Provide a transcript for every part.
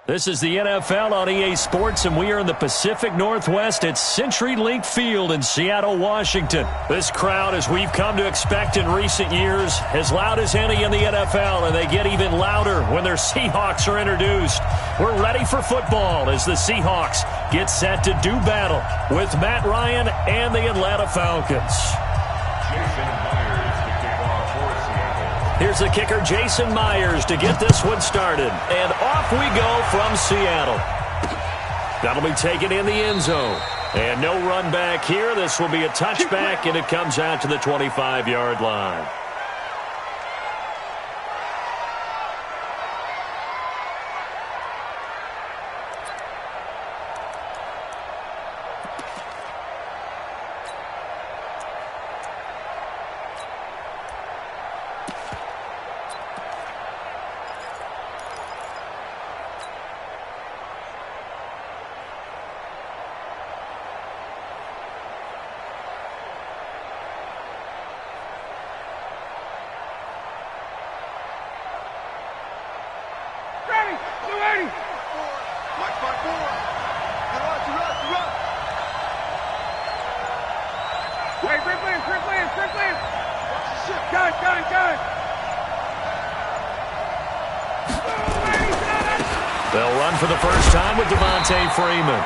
This is the NFL on EA Sports, and we are in the Pacific Northwest at CenturyLink Field in Seattle, Washington. This crowd, as we've come to expect in recent years, as loud as any in the NFL, and they get even louder when their Seahawks are introduced. We're ready for football as the Seahawks get set to do battle with Matt Ryan and the Atlanta Falcons. Here's the kicker, Jason Myers, to get this one started. And off we go from Seattle. That'll be taken in the end zone. And no run back here. This will be a touchback, and it comes out to the 25-yard line. They'll run for the first time with Freeman.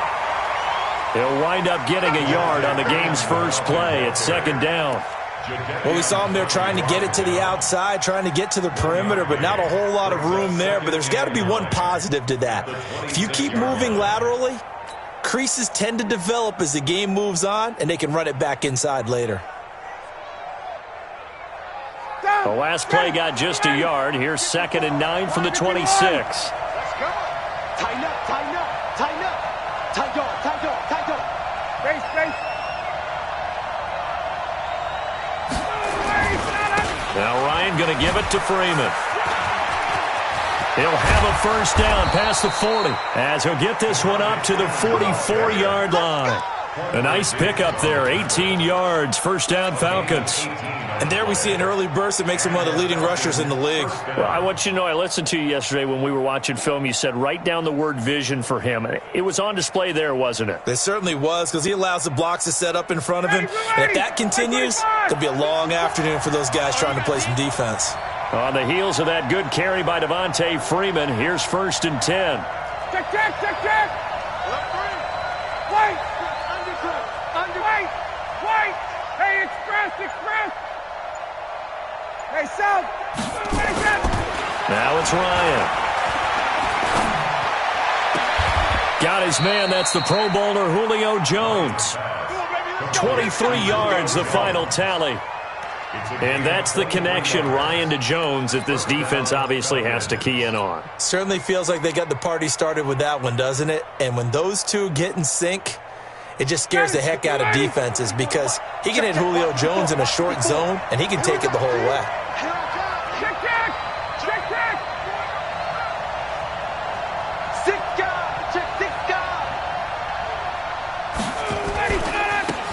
He'll wind up getting a yard on the game's first play at second down. Well, we saw him there trying to get it to the outside, trying to get to the perimeter, but not a whole lot of room there. But there's got to be one positive to that. If you keep moving laterally, creases tend to develop as the game moves on, and they can run it back inside later. The last play got just a yard. Here's 2nd and 9 from the 26. Let's go. Tighten up, tighten up, tighten up. Tight up, tight up, tight up. Base, base. Now Ryan going to give it to Freeman. He'll have a first down past the 40 as he'll get this one up to the 44-yard line. A nice pickup there, 18 yards, first down Falcons. And there we see an early burst that makes him one of the leading rushers in the league. Well, I want you to know, I listened to you yesterday when we were watching film. You said write down the word vision for him. It was on display there, wasn't it? It certainly was, because he allows the blocks to set up in front of him. And if that continues, it'll be a long afternoon for those guys trying to play some defense. On the heels of that good carry by Freeman, here's 1st and 10. Check, check, check, check. Wait. Wait. Wait. Hey, express, express. Hey, South. Now it's Ryan. Got his man. That's the Pro Bowler Julio Jones. 23 yards, the final tally. And that's the connection, Ryan to Jones, that this defense obviously has to key in on. Certainly feels like they got the party started with that one, doesn't it? And when those two get in sync, it just scares the heck out of defenses, because he can hit Julio Jones in a short zone, and he can take it the whole way. Check, check. Check, check.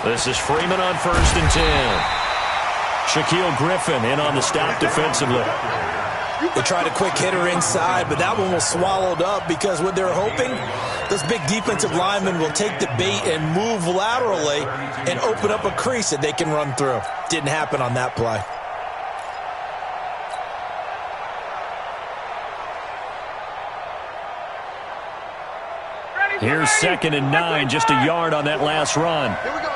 This is Freeman on 1st and 10. Shaquille Griffin in on the stop defensively. They tried a quick hitter inside, but that one was swallowed up, because what they're hoping, those big defensive linemen will take the bait and move laterally and open up a crease that they can run through. Didn't happen on that play. Here's 2nd and 9, just a yard on that last run. Here we go.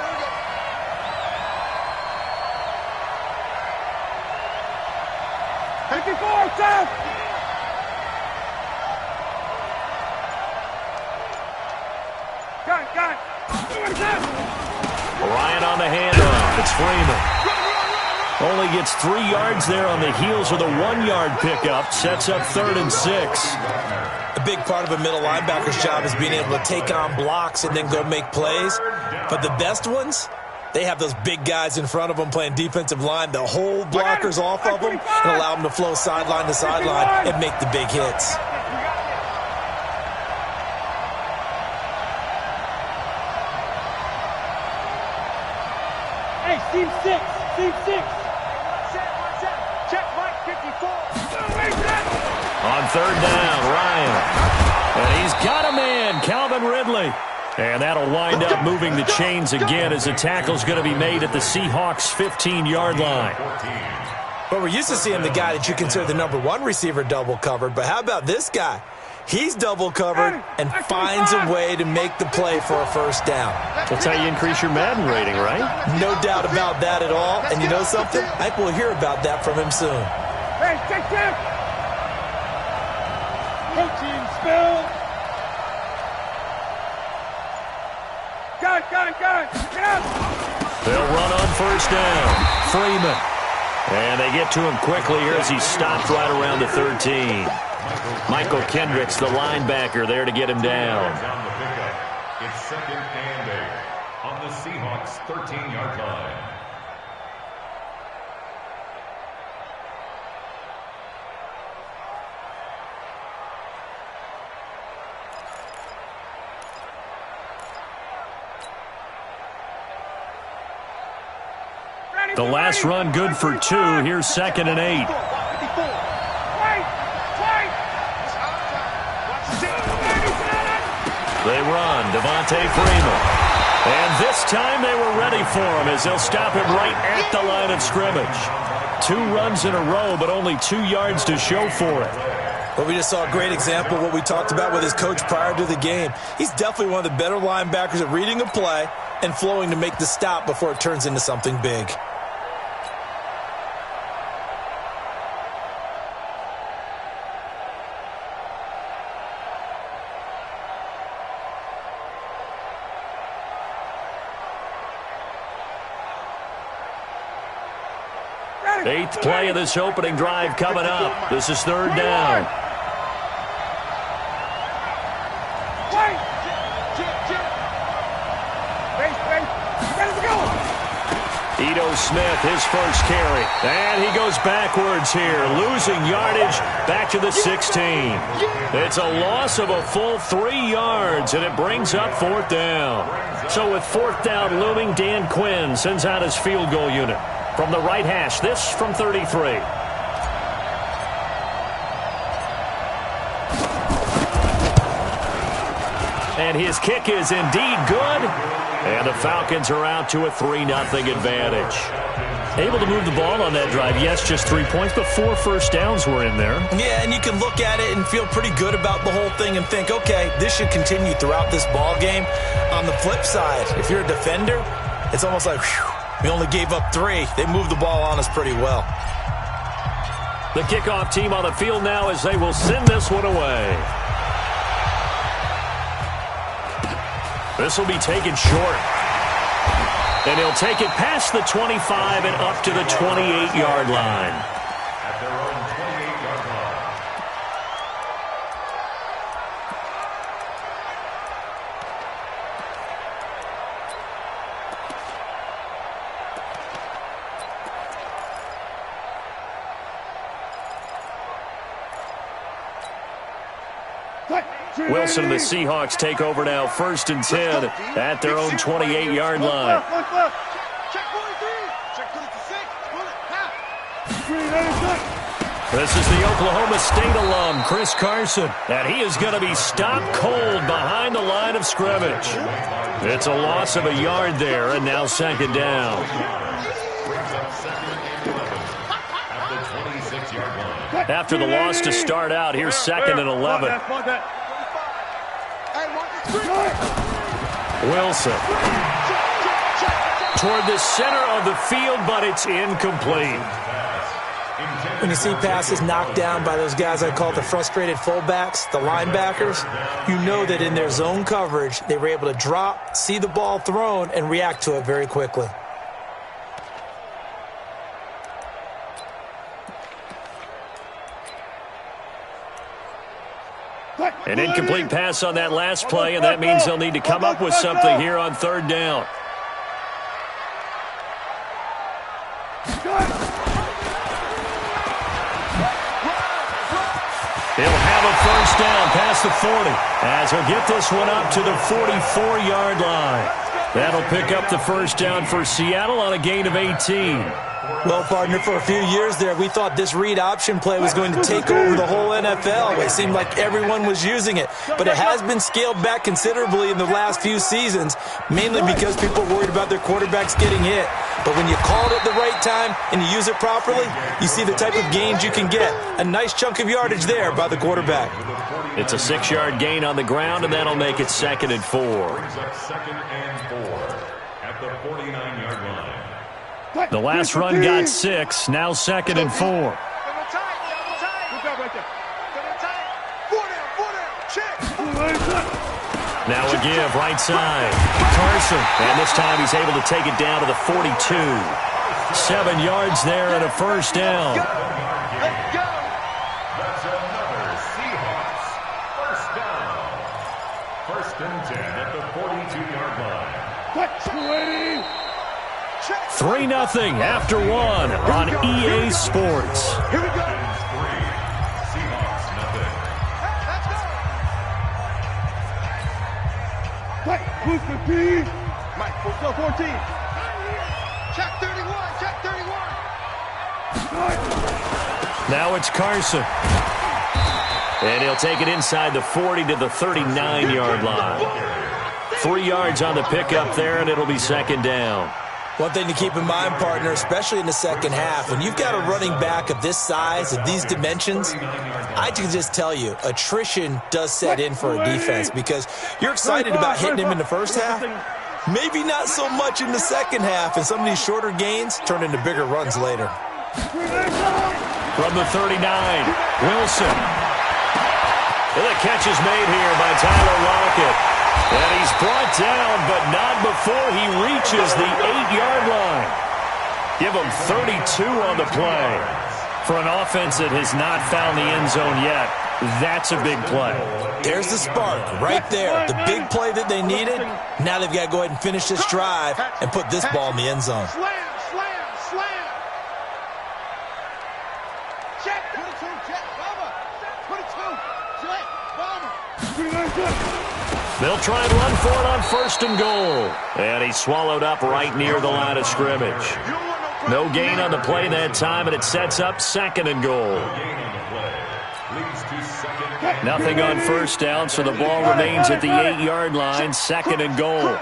54, South. Got it. Ryan on the handoff. It's Freeman. Only gets 3 yards there on the heels of the 1-yard pickup. Sets up 3rd and 6. A big part of a middle linebacker's job is being able to take on blocks and then go make plays. But the best ones, they have those big guys in front of them playing defensive line that hold blockers off of them and allow them to flow sideline to sideline and make the big hits. Hey, Steve 6. Check, Mike 54. On 3rd down, Ryan. And he's Calvin Ridley. And that'll wind up moving the chains again as the tackle's going to be made at the Seahawks' 15-yard line. But we're used to seeing the guy that you consider the #1 receiver double covered. But how about this guy? He's double covered and finds a way to make the play for a first down. That's how you increase your Madden rating, right? No doubt about that at all. And you know something? I think we'll hear about that from him soon. Hey, check. Protein spill. Got it. Get out. They'll run on first down. Freeman. And they get to him quickly here as he stopped right around the 13. Michael Kendricks, the linebacker, there to get him down. It's 2nd and 8 on the Seahawks' 13-yard line. The last run good for 2. Here's 2nd and 8. They run, Devontae Freeman. And this time they were ready for him as they'll stop him right at the line of scrimmage. 2 runs in a row, but only 2 yards to show for it. Well, we just saw a great example of what we talked about with his coach prior to the game. He's definitely one of the better linebackers at reading a play and flowing to make the stop before it turns into something big. Eighth play of this opening drive coming up. This is 3rd down. Ito Smith, his first carry. And he goes backwards here, losing yardage back to the 16. It's a loss of a full 3 yards, and it brings up 4th down. So with 4th down looming, Dan Quinn sends out his field goal unit. From the right hash, this from 33. And his kick is indeed good. And the Falcons are out to a 3-0 advantage. Able to move the ball on that drive. Yes, just 3 points, but 4 first downs were in there. Yeah, and you can look at it and feel pretty good about the whole thing and think, okay, this should continue throughout this ball game. On the flip side, if you're a defender, it's almost like, whew, we only gave up 3. They moved the ball on us pretty well. The kickoff team on the field now as they will send this one away. This will be taken short. And he'll take it past the 25 and up to the 28-yard line. At their own 28-yard line. Wilson and the Seahawks take over now, 1st and 10 at their own 28-yard line. This is the Oklahoma State alum, Chris Carson, and he is going to be stopped cold behind the line of scrimmage. It's a loss of a yard there, and now 2nd down. After the loss to start out, here's 2nd and 11. Wilson toward the center of the field, but it's incomplete. When you see passes knocked down by those guys I call the frustrated fullbacks, the linebackers, you know that in their zone coverage, they were able to drop, see the ball thrown, and react to it very quickly. An incomplete pass on that last play, and that means they'll need to come up with something here on 3rd down. He'll have a first down past the 40 as he'll get this one up to the 44-yard line. That'll pick up the first down for Seattle on a gain of 18. Well, partner, for a few years there, we thought this read option play was going to take over the whole NFL. It seemed like everyone was using it. But it has been scaled back considerably in the last few seasons, mainly because people are worried about their quarterbacks getting hit. But when you call it at the right time and you use it properly, you see the type of gains you can get. A nice chunk of yardage there by the quarterback. It's a 6-yard gain on the ground, and that'll make it 2nd and 4. Brings up 2nd and 4 at the 49-yard line. The last run got 6, now 2nd and 4. Now a give, right side. Carson, and this time he's able to take it down to the 42. 7 yards there and a first down. That's another Seahawks first down. 1st and 10 at the 42-yard line. 3-0 after 1 on EA Sports. Here we go. Seahawks nothing. Right, who's the B? Mike, let's go 14. Check 31, check 31. Now it's Carson. And he'll take it inside the 40 to the 39-yard line. 3 yards on the pickup there, and it'll be 2nd down. One thing to keep in mind, partner, especially in the second half, when you've got a running back of this size, of these dimensions, I can just tell you, attrition does set in for a defense because you're excited about hitting him in the first half. Maybe not so much in the second half, and some of these shorter gains turn into bigger runs later. From the 39, Wilson. And the catch is made here by Tyler Lockett. And he's brought down, but not before he reaches the 8-yard line. Give him 32 on the play. For an offense that has not found the end zone yet, that's a big play. There's the spark right there. The big play that they needed. Now they've got to go ahead and finish this drive and put this ball in the end zone. Slam, slam, slam. Check 22, check, bomber. 22, check, bomber. They'll try and run for it on 1st and goal. And he's swallowed up right near the line of scrimmage. No gain on the play that time, and it sets up 2nd and goal. Nothing on 1st down, so the ball remains at the 8-yard line, 2nd and goal.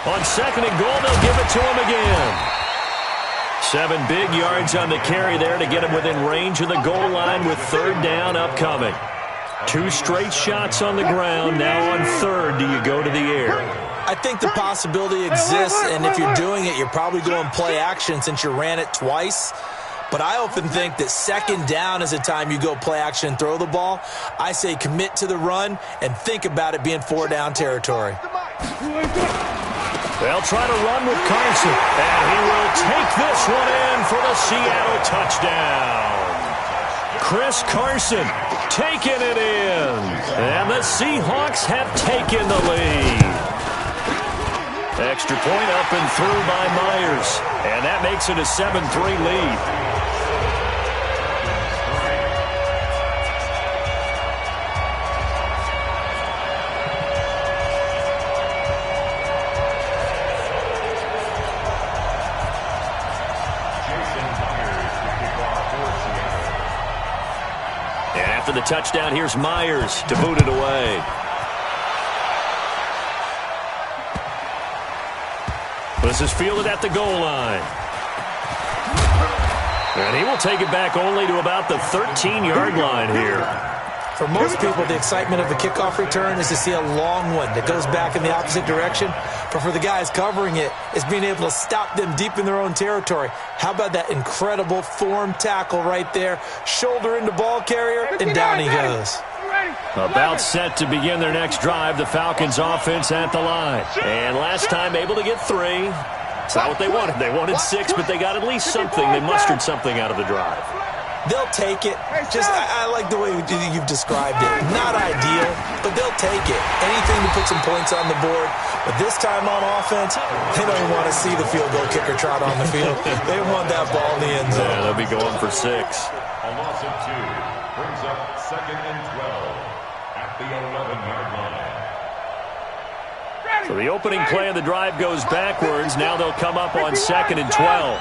On 2nd and goal, they'll give it to him again. 7 big yards on the carry there to get him within range of the goal line with 3rd down upcoming. 2 straight shots on the ground. Now on 3rd, do you go to the air? I think the possibility exists, and if you're doing it, you're probably going play action since you ran it twice. But I often think that 2nd down is the time you go play action and throw the ball. I say commit to the run and think about it being 4-down territory. They'll try to run with Carson, and he will take this one in for the Seattle touchdown. Chris Carson taking it in, and the Seahawks have taken the lead. Extra point up and through by Myers, and that makes it a 7-3 lead. After the touchdown, here's Myers to boot it away. This is fielded at the goal line. And he will take it back only to about the 13-yard line here. For most people, the excitement of the kickoff return is to see a long one that goes back in the opposite direction. But for the guys covering it, it's being able to stop them deep in their own territory. How about that incredible form tackle right there? Shoulder into ball carrier, and down he goes. About set to begin their next drive, the Falcons offense at the line. And last time able to get 3. It's not what they wanted. They wanted 6, but they got at least something. They mustered something out of the drive. They'll take it. I like the way you've described it. Not ideal, but they'll take it. Anything to put some points on the board. But this time on offense, they don't even want to see the field goal kicker trot on the field. They want that ball in the end zone. Yeah, they'll be going for 6. A loss of 2 brings up 2nd and 12 at the 11-yard line. So the opening play of the drive goes backwards. Now they'll come up on 2nd and 12.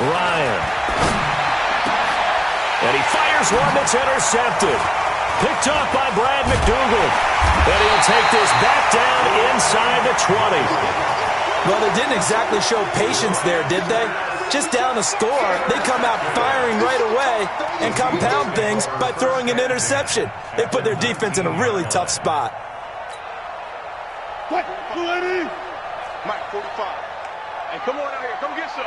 Ryan. And he fires one that's intercepted. Picked off by Brad McDougal. And he'll take this back down inside the 20. Well, they didn't exactly show patience there, did they? Just down a score, they come out firing right away and compound things by throwing an interception. They put their defense in a really tough spot. What? Welly! Mike, 45. Hey, come on out here. Come get some.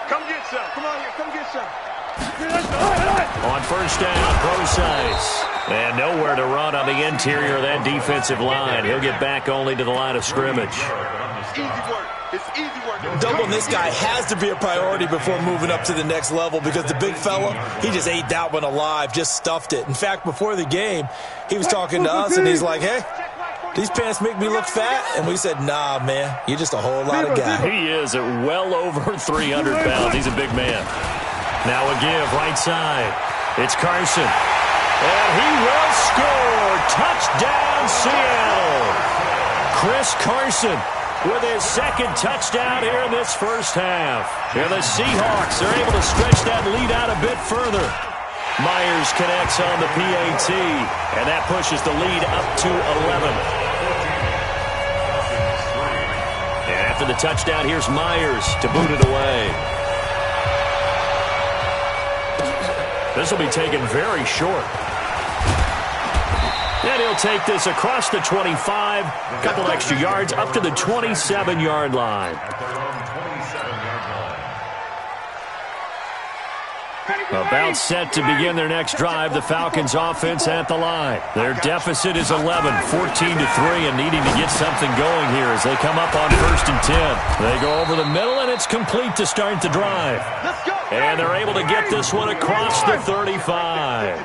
Come get some. Come on here. Come get some. On first down, Procise. And nowhere to run on the interior of that defensive line. He'll get back only to the line of scrimmage. Easy work. It's easy work. Doubling this guy has to be a priority before moving up to the next level because the big fella, he just ate that one alive, just stuffed it. In fact, before the game, he was talking to us, and he's like, hey, these pants make me look fat. And we said, nah, man, you're just a whole lot of guy. He is at well over 300 pounds. He's a big man. Now a give, right side. It's Carson. And he will score. Touchdown, Seattle. Chris Carson with his second touchdown here in this first half. And the Seahawks are able to stretch that lead out a bit further. Myers connects on the PAT, and that pushes the lead up to 11. And after the touchdown, here's Myers to boot it away. This will be taken very short. And he'll take this across the 25, a couple extra yards, up to the 27-yard line. About set to begin their next drive, the Falcons offense at the line. Their deficit is 11, 14-3, and needing to get something going here as they come up on 1st and 10. They go over the middle, and it's complete to start the drive. And they're able to get this one across the 35.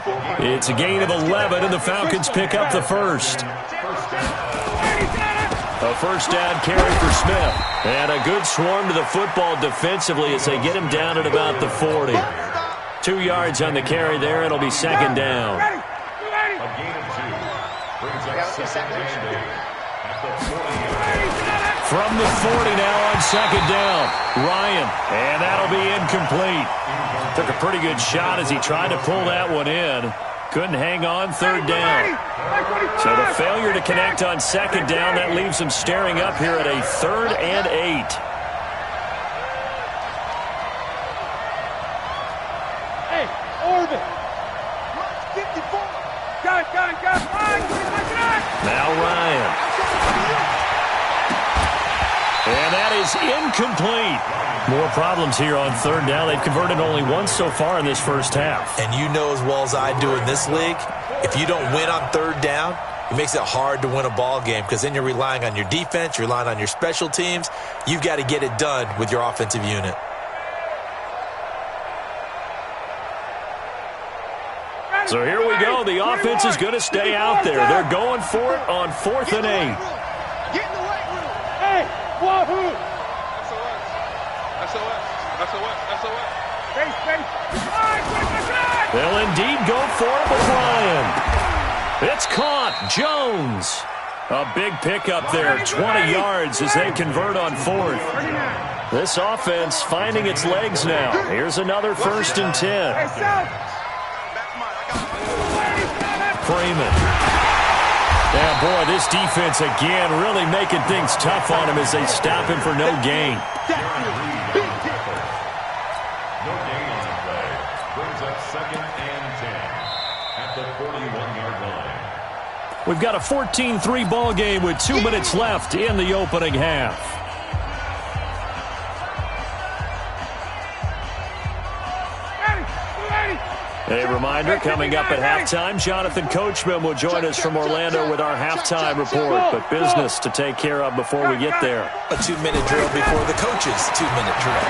It's a gain of 11, and the Falcons pick up the first. A first down carry for Smith. And a good swarm to the football defensively as they get him down at about the 40. 2 yards on the carry there. It'll be 2nd down. A gain of 2. Brings up 2nd and 8 at the 40. From the 40 now on 2nd down. Ryan. And that'll be incomplete. Took a pretty good shot as he tried to pull that one in. Couldn't hang on 3rd down. So the failure to connect on 2nd down, that leaves him staring up here at a 3rd and 8. Now Ryan. And that is incomplete. More problems here on 3rd down. They've converted only once so far in this first half. And you know as well as I do in this league, if you don't win on 3rd down, it makes it hard to win a ball game because then you're relying on your defense, you're relying on your special teams. You've got to get it done with your offensive unit. So here we go. The offense is going to stay out there. They're going for it on 4th and 8. Get in the weight room. Hey, wahoo! SOS. They'll indeed go for it with Ryan. It's caught. Jones. A big pickup there, 20 yards as they convert on 4th. This offense finding its legs now. Here's another 1st and 10. Freeman. Yeah, boy, this defense again really making things tough on him as they stop him for no gain. No gain on the play. Brings up 2nd and 10 at the 41-yard line. We've got a 14-3 ball game with 2 minutes left in the opening half. A reminder, coming up at halftime, Jonathan Coachman will join us from Orlando with our halftime report, but business to take care of before we get there. A 2-minute drill before the coach's 2-minute drill.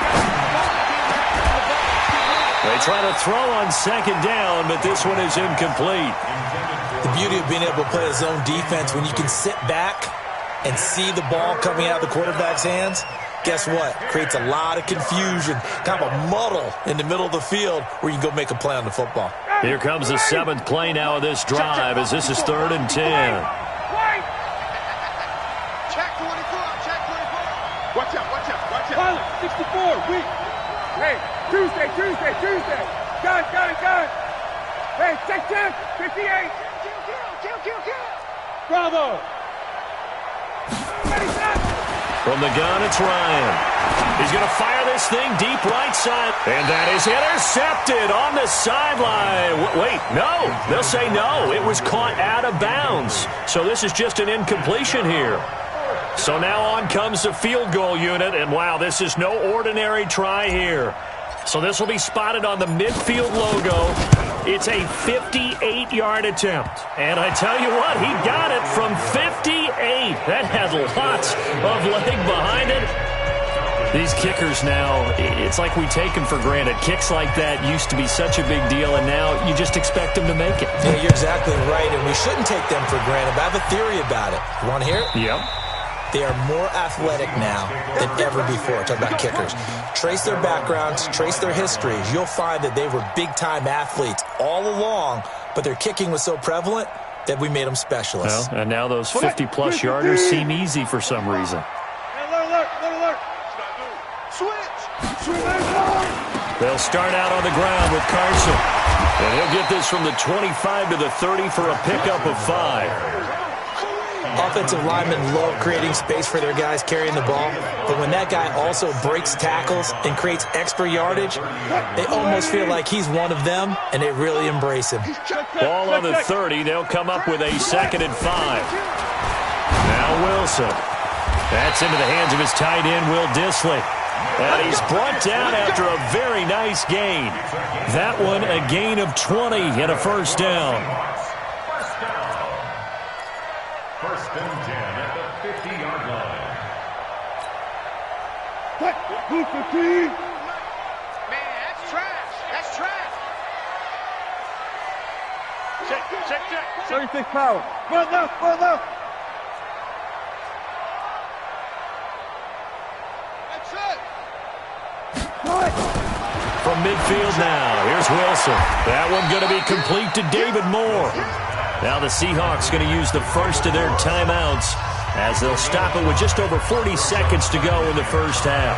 They try to throw on 2nd down, but this one is incomplete. The beauty of being able to play a zone defense when you can sit back and see the ball coming out of the quarterback's hands, guess what? Creates a lot of confusion, kind of a muddle in the middle of the field where you can go make a play on the football. Here comes the 7th play now of this drive as this is 3rd and 10. Check 24, check 24. Watch out, watch out, watch out. Pilot, 64, weak. Hey, Tuesday. Gun. Hey, check, 58. Kill. Bravo. From the gun, it's Ryan. He's going to fire this thing deep right side. And that is intercepted on the sideline. Wait, no. They'll say no. It was caught out of bounds. So this is just an incompletion here. So now on comes the field goal unit. And, wow, this is no ordinary try here. So this will be spotted on the midfield logo. It's a 58-yard attempt. And I tell you what, he got it from 58. That had lots of leg behind it. These kickers now, it's like we take them for granted. Kicks like that used to be such a big deal, and now you just expect them to make it. Yeah, you're exactly right, and we shouldn't take them for granted. But I have a theory about it. You want to hear it? Yep. They are more athletic now than ever before. Talk about kickers. Trace their backgrounds, trace their histories. You'll find that they were big-time athletes all along, but their kicking was so prevalent that we made them specialists. Well, and now those 50-plus yarders seem easy for some reason. Alert. Switch. They'll start out on the ground with Carson. And he'll get this from the 25 to the 30 for a pickup of 5. Offensive linemen love creating space for their guys carrying the ball, but when that guy also breaks tackles and creates extra yardage, they almost feel like he's one of them, and they really embrace him. Ball on the 30. They'll come up with a 2nd and 5. Now Wilson. That's into the hands of his tight end, Will Dissly. And he's brought down after a very nice gain. That one a gain of 20 and a first down. First and 10 at the 50-yard line. Man, that's trash. That's trash. Check. 36 power. Run left. That's it. From midfield now, here's Wilson. That one going to be complete to David Moore. Now the Seahawks going to use the first of their timeouts as they'll stop it with just over 40 seconds to go in the first half.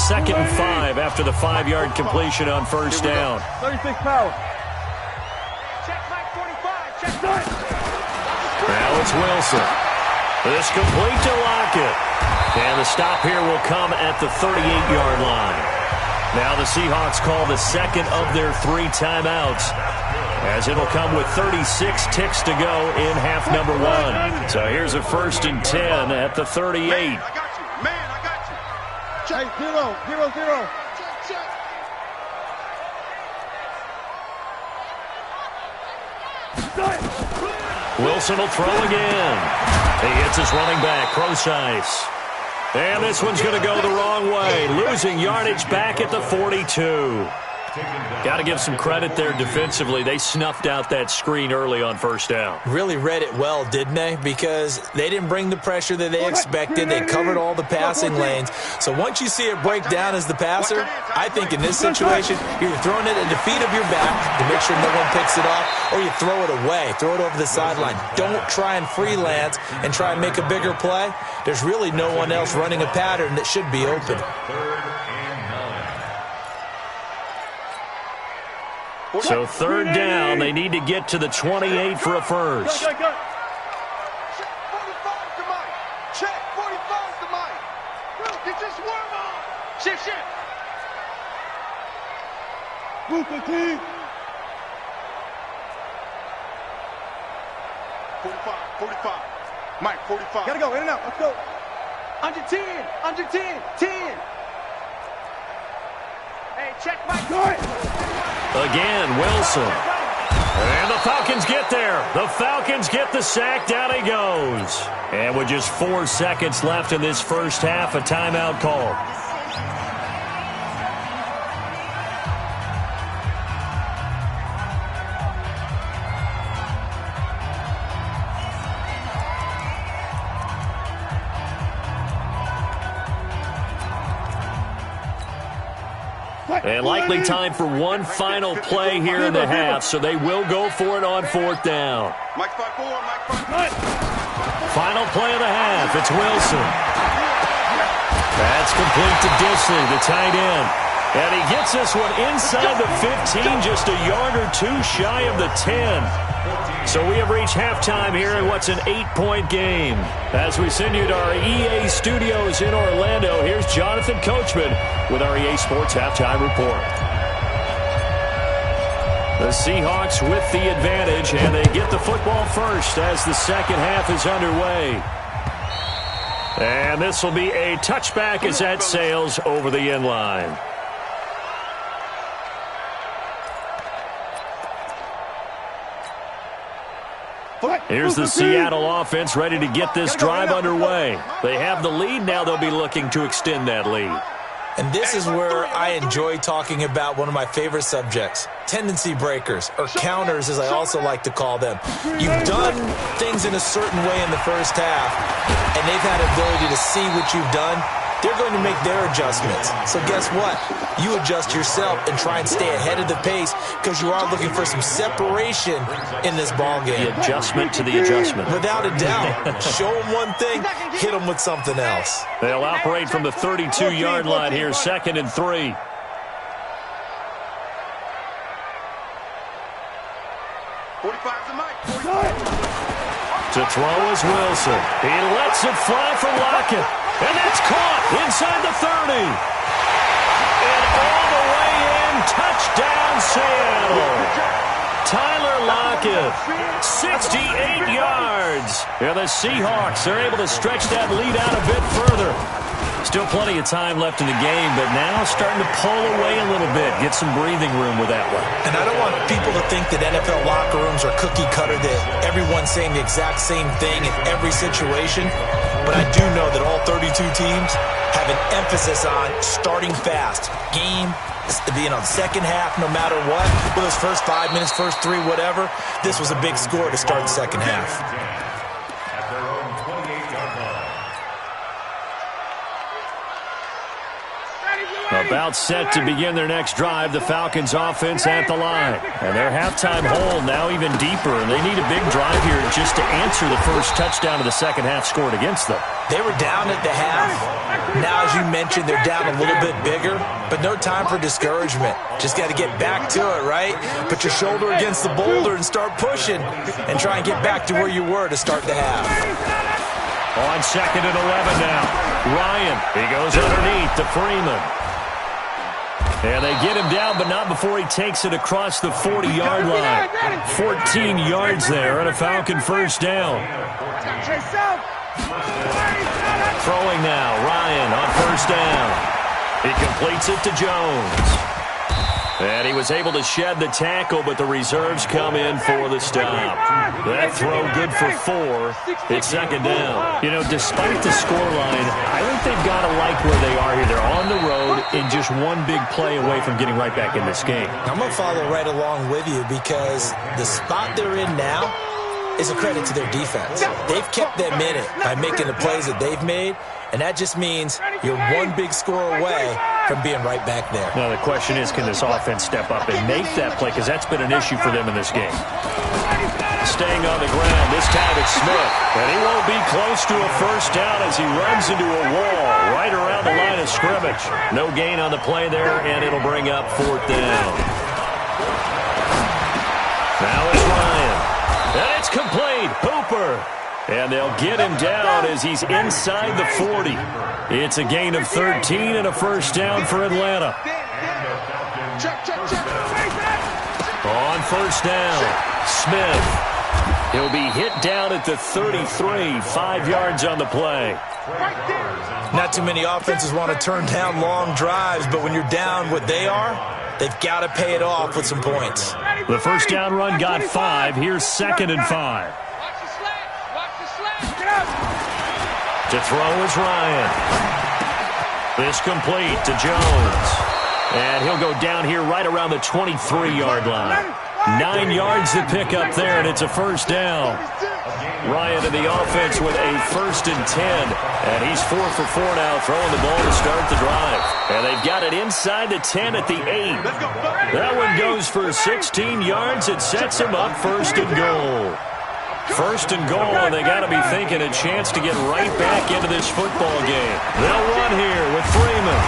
Second and 5 after the 5-yard completion on first down. 36 power. Check Mike 45. Check that. Now it's Wilson. This complete to Lockett. And the stop here will come at the 38-yard line. Now the Seahawks call the second of their 3 timeouts, as it'll come with 36 ticks to go in half number 1. So here's a 1st and 10 at the 38. Man, I got you. Check 0. Check. Wilson will throw again. He hits his running back, Crosice. And this one's going to go the wrong way, losing yardage back at the 42. Got to give some credit there defensively. They snuffed out that screen early on first down. Really read it well, didn't they? Because they didn't bring the pressure that they expected. They covered all the passing lanes. So once you see it break down as the passer, I think in this situation, you're throwing it at the feet of your back to make sure no one picks it off, or you throw it away, throw it over the sideline. Don't try and freelance and try and make a bigger play. There's really no one else running a pattern that should be open. So 3rd down, they need to get to the 28 for a first. Check 45 to Mike. Check 45 to Mike. Get your swarm on. Shift. Booker team. 45. Mike, 45. Gotta go, in and out. Let's go. Under 10. 10. Hey, check Mike. Again, Wilson. And the Falcons get there. The Falcons get the sack. Down he goes. And with just 4 seconds left in this first half, a timeout call. And likely time for one final play here in the half, so they will go for it on 4th down. Final play of the half. It's Wilson. That's complete to Disley, the tight end. And he gets this one inside the 15, just a yard or two shy of the 10. So we have reached halftime here in what's an 8-point game. As we send you to our EA studios in Orlando, here's Jonathan Coachman with our EA Sports Halftime Report. The Seahawks with the advantage, and they get the football first as the second half is underway. And this will be a touchback as that sails over the end line. Here's the Seattle offense ready to get this drive underway. They have the lead. Now they'll be looking to extend that lead. And this is where I enjoy talking about one of my favorite subjects, tendency breakers, or counters as I also like to call them. You've done things in a certain way in the first half, and they've had the ability to see what you've done. They're going to make their adjustments. So guess what? You adjust yourself and try and stay ahead of the pace because you are looking for some separation in this ball game. The adjustment to the adjustment. Without a doubt. Show them one thing, hit them with something else. They'll operate from the 32-yard line here, 2nd and 3. To throw is Wilson. He lets it fly for Lockett. And that's caught inside the 30. And all the way in, touchdown Seattle. Tyler Lockett, 68 yards. And the Seahawks are able to stretch that lead out a bit further. Still plenty of time left in the game, but now starting to pull away a little bit, get some breathing room with that one. And I don't want people to think that NFL locker rooms are cookie cutter, that everyone's saying the exact same thing in every situation. But I do know that all 32 teams have an emphasis on starting fast. Game, second half, no matter what. Whether it's first 5 minutes, first 3, whatever. This was a big score to start the second half. At their own 28-yard line. About set to begin their next drive, the Falcons offense at the line. And their halftime hole now even deeper, and they need a big drive here just to answer the first touchdown of the second half scored against them. They were down at the half. Now, as you mentioned, they're down a little bit bigger, but no time for discouragement. Just got to get back to it, right? Put your shoulder against the boulder and start pushing and try and get back to where you were to start the half. On 2nd and 11 now. Ryan, he goes underneath to Freeman. And they get him down, but not before he takes it across the 40-yard line. 14 yards there on a Falcon first down. Throwing now, Ryan on first down. He completes it to Jones. And he was able to shed the tackle, but the reserves come in for the stop. That throw good for 4. It's 2nd down. You know, despite the scoreline, I think they've got to like where they are here. They're on the road and just one big play away from getting right back in this game. I'm going to follow right along with you because the spot they're in now is a credit to their defense. They've kept them in it by making the plays that they've made, and that just means you're one big score away from being right back there. Now the question is, can this offense step up and make that play? Because that's been an issue for them in this game. Staying on the ground, this time it's Smith. And he won't be close to a first down as he runs into a wall right around the line of scrimmage. No gain on the play there, and it'll bring up 4th down. Now it's Ryan. And it's complete. Hooper. And they'll get him down as he's inside the 40. It's a gain of 13 and a first down for Atlanta. On first down, Smith. He'll be hit down at the 33, 5 yards on the play. Not too many offenses want to turn down long drives, but when you're down what they are, they've got to pay it off with some points. The first down run got 5. Here's 2nd and 5. To throw is Ryan. This complete to Jones. And he'll go down here right around the 23-yard line. 9 yards to pick up there, and it's a first down. Ryan in the offense with a 1st and 10. And he's 4 for 4 now, throwing the ball to start the drive. And they've got it inside the 10 at the 8. That one goes for 16 yards. It sets him up 1st and goal. 1st and goal, and they got to be thinking a chance to get right back into this football game. They'll run here with Freeman.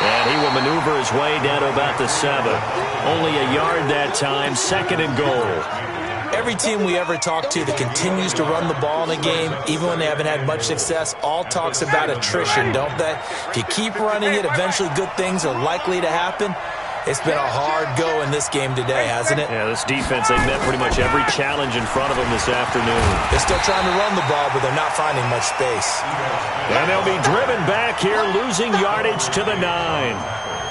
And he will maneuver his way down to about the 7. Only a yard that time, 2nd and goal. Every team we ever talk to that continues to run the ball in a game, even when they haven't had much success, all talks about attrition, don't they? If you keep running it, eventually good things are likely to happen. It's been a hard go in this game today, hasn't it? Yeah, this defense, they've met pretty much every challenge in front of them this afternoon. They're still trying to run the ball, but they're not finding much space. And they'll be driven back here, losing yardage to the 9.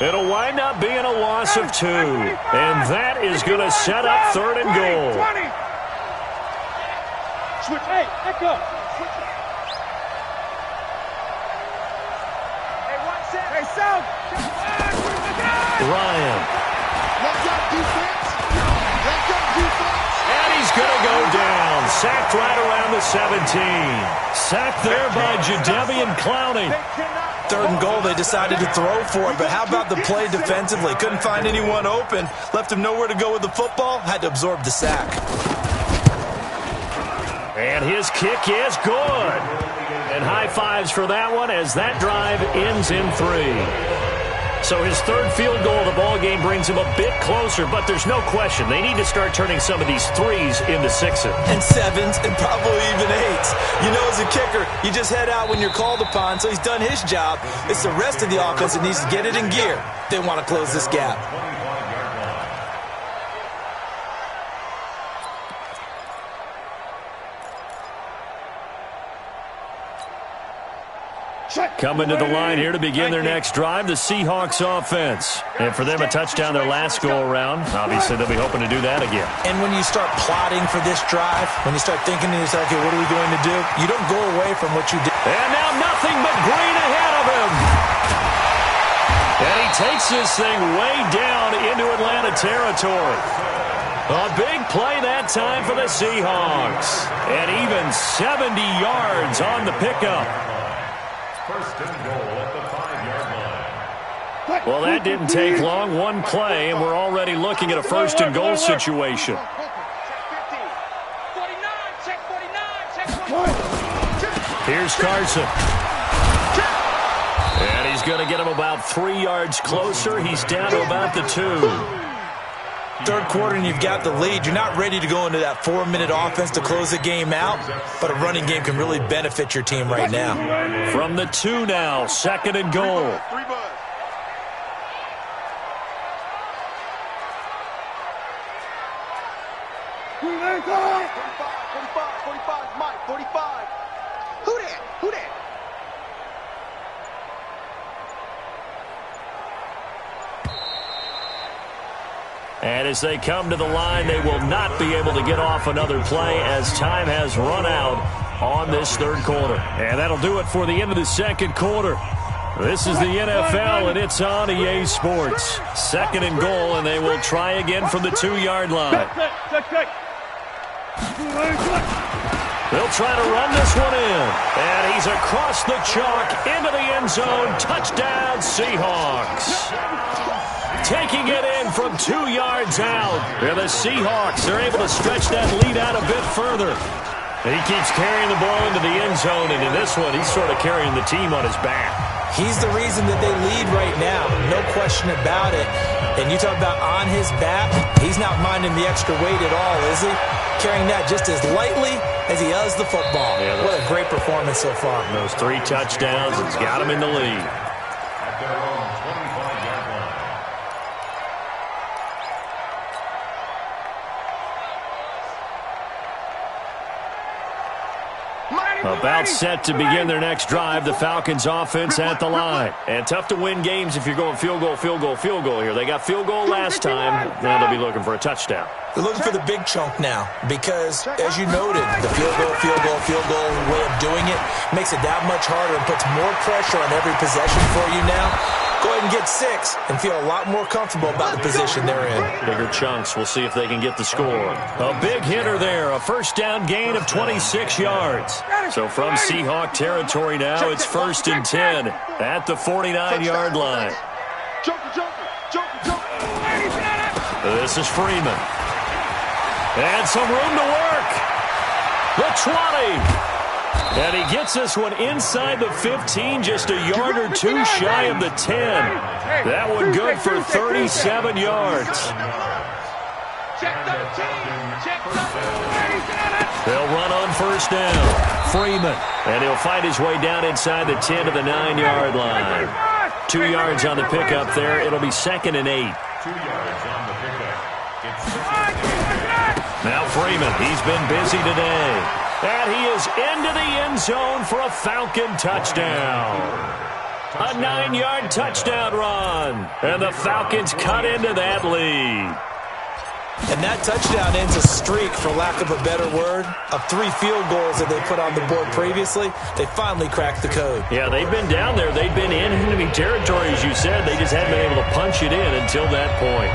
It'll wind up being a loss of 2. And that is going to set up 3rd and goal. Switch, hey, let go. Hey, watch that. Hey, South. Ryan. Let's go, defense. Let's go, defense. And he's going to go down. Sacked right around the 17. Sacked there by Jadeveon Clowney. 3rd and goal, they decided to throw for it, but how about the play defensively? Couldn't find anyone open. Left him nowhere to go with the football. Had to absorb the sack. And his kick is good. And high fives for that one as that drive ends in 3. So his 3rd field goal of the ball game brings him a bit closer, but there's no question they need to start turning some of these 3s into 6s. And 7s and probably even 8s. You know, as a kicker, you just head out when you're called upon, so he's done his job. It's the rest of the offense that needs to get it in gear. They want to close this gap. Coming to the line here to begin their next drive, the Seahawks offense. And for them, a touchdown their last go-around. Obviously, they'll be hoping to do that again. And when you start plotting for this drive, when you start thinking to yourself, okay, what are we going to do? You don't go away from what you did. And now nothing but green ahead of him. And he takes this thing way down into Atlanta territory. A big play that time for the Seahawks. And even 70 yards on the pickup. 1st and goal at the 5-yard line. Well, that didn't take long. One play, and we're already looking at a 1st and goal situation. Here's Carson. And he's going to get him about 3 yards closer. He's down to about the 2. 3rd quarter and you've got the lead. You're not ready to go into that 4-minute offense to close the game out, but a running game can really benefit your team right now. From the 2 now, 2nd and goal. 45, Mike, 45. Who that? Who that? And as they come to the line, they will not be able to get off another play as time has run out on this 3rd quarter. And that'll do it for the end of the 2nd quarter. This is the NFL, and it's on EA Sports. 2nd and goal, and they will try again from the 2-yard line. They'll try to run this one in. And he's across the chalk into the end zone. Touchdown, Seahawks. Taking it in from 2 yards out. And the Seahawks are able to stretch that lead out a bit further. He keeps carrying the ball into the end zone, and in this one, he's sort of carrying the team on his back. He's the reason that they lead right now, no question about it. And you talk about on his back, he's not minding the extra weight at all, is he? Carrying that just as lightly as he does the football. Yeah, what a great performance so far. Those 3 touchdowns, it's got him in the lead. At their own 25-yard line. About set to begin their next drive, the Falcons offense at the line. And tough to win games if you're going field goal, field goal, field goal here. They got field goal last time. Now they'll be looking for a touchdown. They're looking for the big chunk now because, as you noted, the field goal way of doing it makes it that much harder and puts more pressure on every possession for you now. go ahead and get 6 and feel a lot more comfortable about the position they're in. Bigger chunks. We'll see if they can get the score. A big hitter there. A first down gain of 26 yards. So from Seahawk territory now, it's 1st and 10 at the 49-yard line. This is Freeman. And some room to work. The 20. And he gets this one inside the 15, just a yard or two shy of the 10. That one good for 37 yards. They'll run on first down. Freeman. And he'll find his way down inside the 10 to the 9-yard line. 2 yards on the pickup there. It'll be 2nd and 8. 2 yards on the pickup. Now Freeman, he's been busy today. And he is into the end zone for a Falcon touchdown. A 9-yard touchdown run. And the Falcons cut into that lead. And that touchdown ends a streak, for lack of a better word, of 3 field goals that they put on the board previously. They finally cracked the code. Yeah, they've been down there. They've been in enemy territory, as you said. They just haven't been able to punch it in until that point.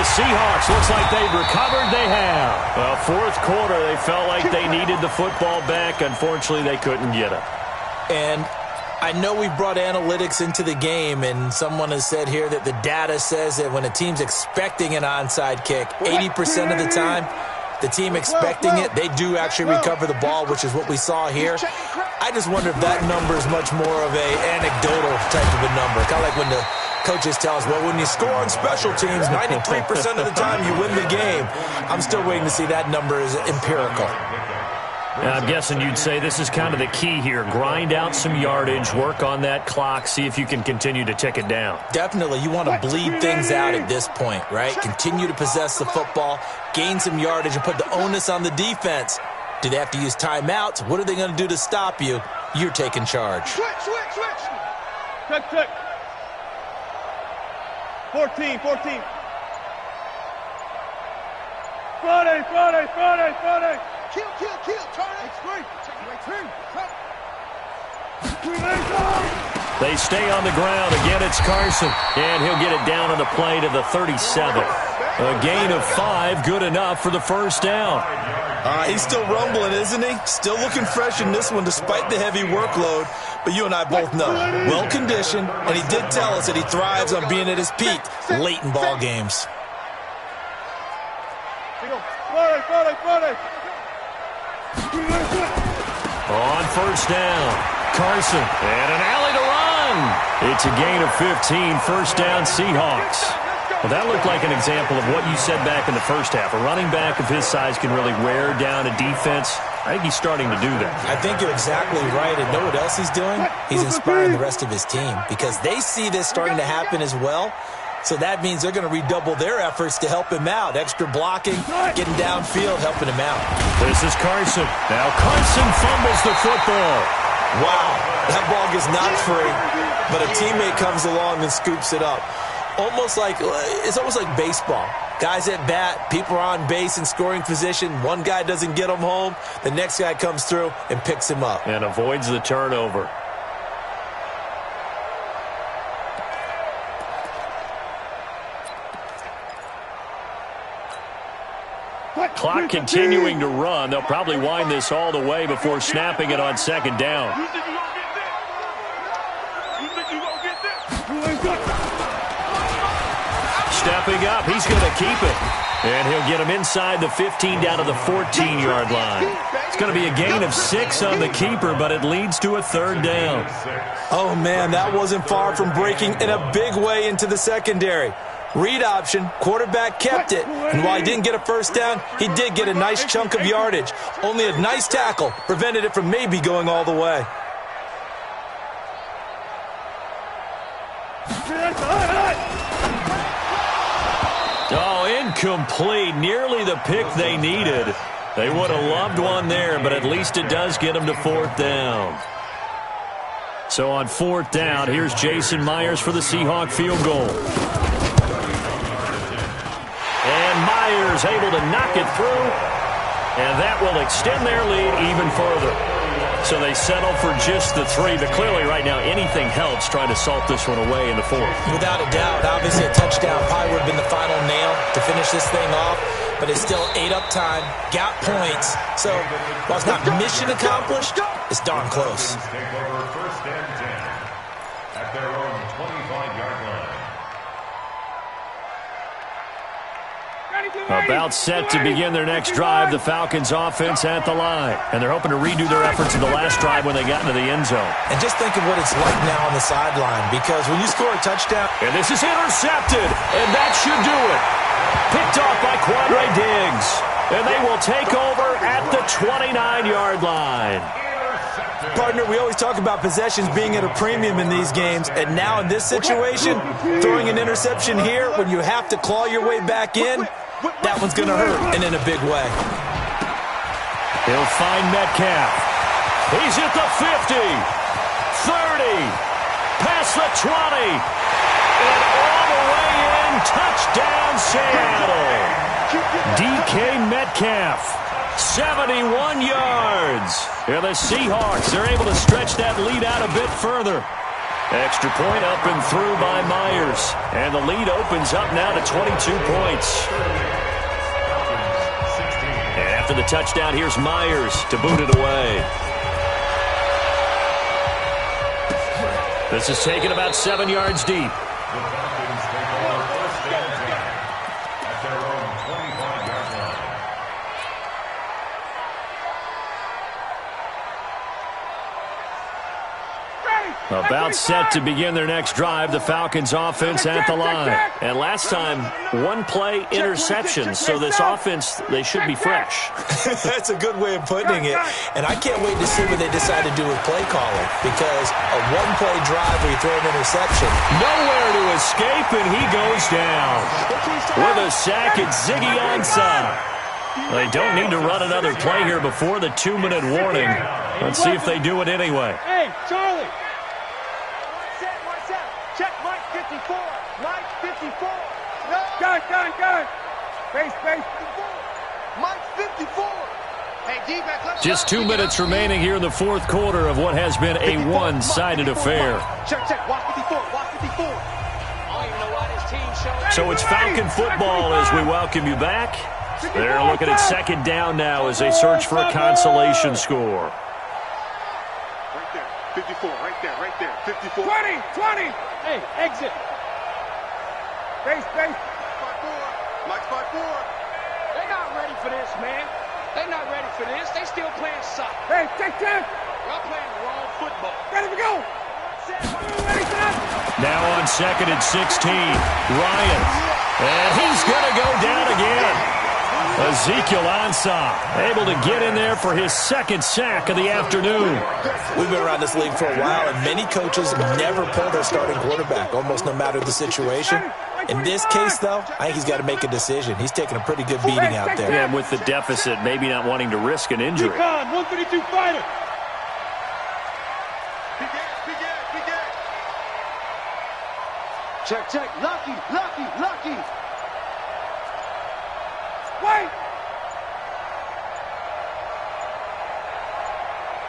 Seahawks, looks like they've recovered. They have. Well, 4th quarter, they felt like they needed the football back. Unfortunately, they couldn't get it. And I know we brought analytics into the game, and someone has said here that the data says that when a team's expecting an onside kick, 80% of the time, the team expecting it, they do actually recover the ball, which is what we saw here. I just wonder if that number is much more of an anecdotal type of a number. Kind of like when the coaches tell us, well, when you score on special teams, 93% of the time you win the game. I'm still waiting to see that number is empirical. I'm guessing you'd say this is kind of the key here. Grind out some yardage, work on that clock, see if you can continue to tick it down. Definitely. You want to bleed things out at this point, right? Continue to possess the football, gain some yardage, and put the onus on the defense. Do they have to use timeouts? What are they going to do to stop you? You're taking charge. Switch. Check. 14. Friday. Kill. Turn it. They stay on the ground. Again, it's Carson. And he'll get it down on the play to the 37. A gain of 5, good enough for the first down. He's still rumbling, isn't he? Still looking fresh in this one despite the heavy workload. But you and I both know, well-conditioned, and he did tell us that he thrives on being at his peak late in ball games. Friday. On first down, Carson, and an alley to run. It's a gain of 15, first down Seahawks. Well, that looked like an example of what you said back in the first half. A running back of his size can really wear down a defense. I think he's starting to do that. I think you're exactly right. And know what else he's doing? He's inspiring the rest of his team because they see this starting to happen as well. So that means they're going to redouble their efforts to help him out. Extra blocking, getting downfield, helping him out. This is Carson. Now Carson fumbles the football. Wow, that ball gets knocked free, but a teammate comes along and scoops it up. It's almost like baseball. Guys at bat, people are on base in scoring position. One guy doesn't get him home. The next guy comes through and picks him up. And avoids the turnover. Clock continuing to run. They'll probably wind this all the way before snapping it on second down. Stepping up, he's going to keep it. And he'll get him inside the 15 down to the 14-yard line. It's going to be a gain of 6 on the keeper, but it leads to a third down. Oh, man, that wasn't far from breaking in a big way into the secondary. Read option, quarterback kept it. And while he didn't get a first down, he did get a nice chunk of yardage. Only a nice tackle prevented it from maybe going all the way. Oh, incomplete. Nearly the pick they needed. They would have loved one there, but at least it does get them to fourth down. So on 4th down, here's Jason Myers for the Seahawk field goal. And Myers able to knock it through, and that will extend their lead even further. So they settle for just the 3, but clearly right now anything helps trying to salt this one away in the 4th. Without a doubt, obviously a touchdown probably would have been the final nail to finish this thing off, but it's still 8 up time, got points. So while it's not mission accomplished, it's darn close. Take over 1st and 10 at their own 25-yard line. About set to begin their next drive, the Falcons offense at the line. And they're hoping to redo their efforts in the last drive when they got into the end zone. And just think of what it's like now on the sideline, because when you score a touchdown... And this is intercepted, and that should do it. Picked off by Quandre Diggs. And they will take over at the 29-yard line. Partner, we always talk about possessions being at a premium in these games, and now in this situation, throwing an interception here when you have to claw your way back in, that one's going to hurt, and in a big way. He'll find Metcalf. He's at the 50, 30, past the 20, and all the way in, touchdown Seattle. DK Metcalf, 71 yards. Here the Seahawks, they're able to stretch that lead out a bit further. Extra point up and through by Myers. And the lead opens up now to 22 points. And after the touchdown, here's Myers to boot it away. This is taken about 7 yards deep. About set to begin their next drive, the Falcons offense at the line. And last time, 1-play interception, so this offense, they should be fresh. That's a good way of putting it. And I can't wait to see what they decide to do with play calling, because a 1-play drive where you throw an interception. Nowhere to escape, and he goes down. With a sack, it's Ziggy Ansah. They don't need to run another play here before the 2-minute warning. Let's see if they do it anyway. Hey, Charlie. Check Mike 54. Mike 54. No. Gun. Base. Mike 54. Hey, D-back, let's Just 2 minutes remaining here in the 4th quarter of what has been a one-sided affair. Check. Watch 54. I don't even know why this team showed. So it's Falcon football as we welcome you back. They're looking at 2nd down now as they search for a consolation score. Right there. 54. Right there. 54. 20. Hey, exit. Base. Mike 54. They're not ready for this, man. They're not ready for this. They still playing soccer. Hey, take 10. Y'all playing the wrong football. Ready to go. Now on 2nd and 16, Ryan. And he's going to go down again. Ezekiel Ansah able to get in there for his 2nd sack of the afternoon. We've been around this league for a while, and many coaches never pull their starting quarterback, almost no matter the situation. In this case, though, I think he's got to make a decision. He's taking a pretty good beating out there. Yeah, with the deficit, maybe not wanting to risk an injury. 132 fighter. Check. Lucky. Wait!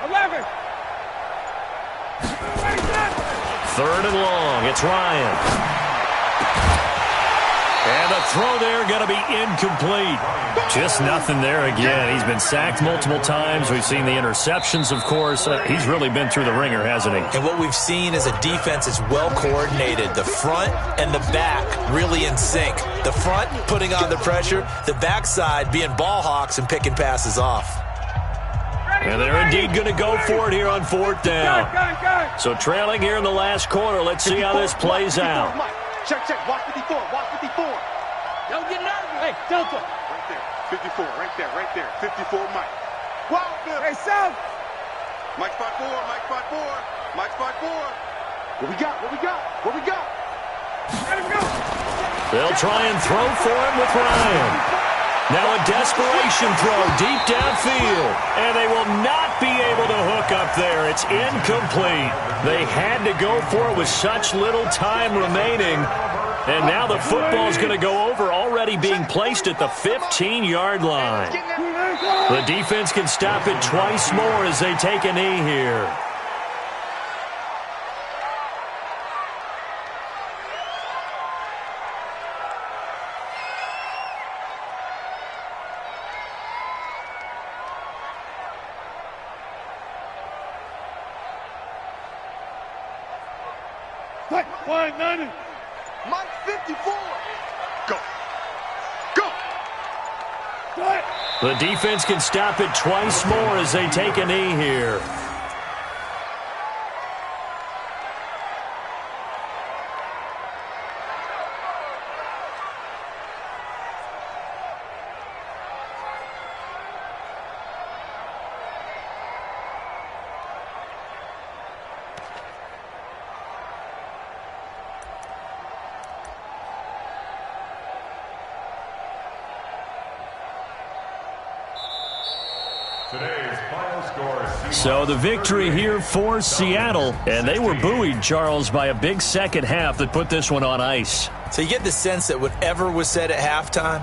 11. 3rd and long. It's Ryan. And the throw there going to be incomplete. Just nothing there again. He's been sacked multiple times. We've seen the interceptions, of course. He's really been through the ringer, hasn't he? And what we've seen is a defense that's well coordinated. The front and the back really in sync. The front putting on the pressure. The backside being ball hawks and picking passes off. And they're indeed going to go for it here on 4th down. So trailing here in the last quarter. Let's see how this plays out. Check. Watch 54. Don't get nervous. Hey, Delta. Right there. 54. Right there. 54, Mike. Wow, good. Hey, South. Mike 54. What we got? They'll try and throw for him with Ryan. Now a desperation throw deep downfield. And they will not be able to hook up there. It's incomplete. They had to go for it with such little time remaining. And now the football's going to go over, already being placed at the 15-yard line. The defense can stop it twice more as they take a knee here. Mike 54. Go. Go. The defense can stop it twice more as they take a knee here. So the victory here for Seattle, and they were buoyed, Charles, by a big second half that put this one on ice. So you get the sense that whatever was said at halftime,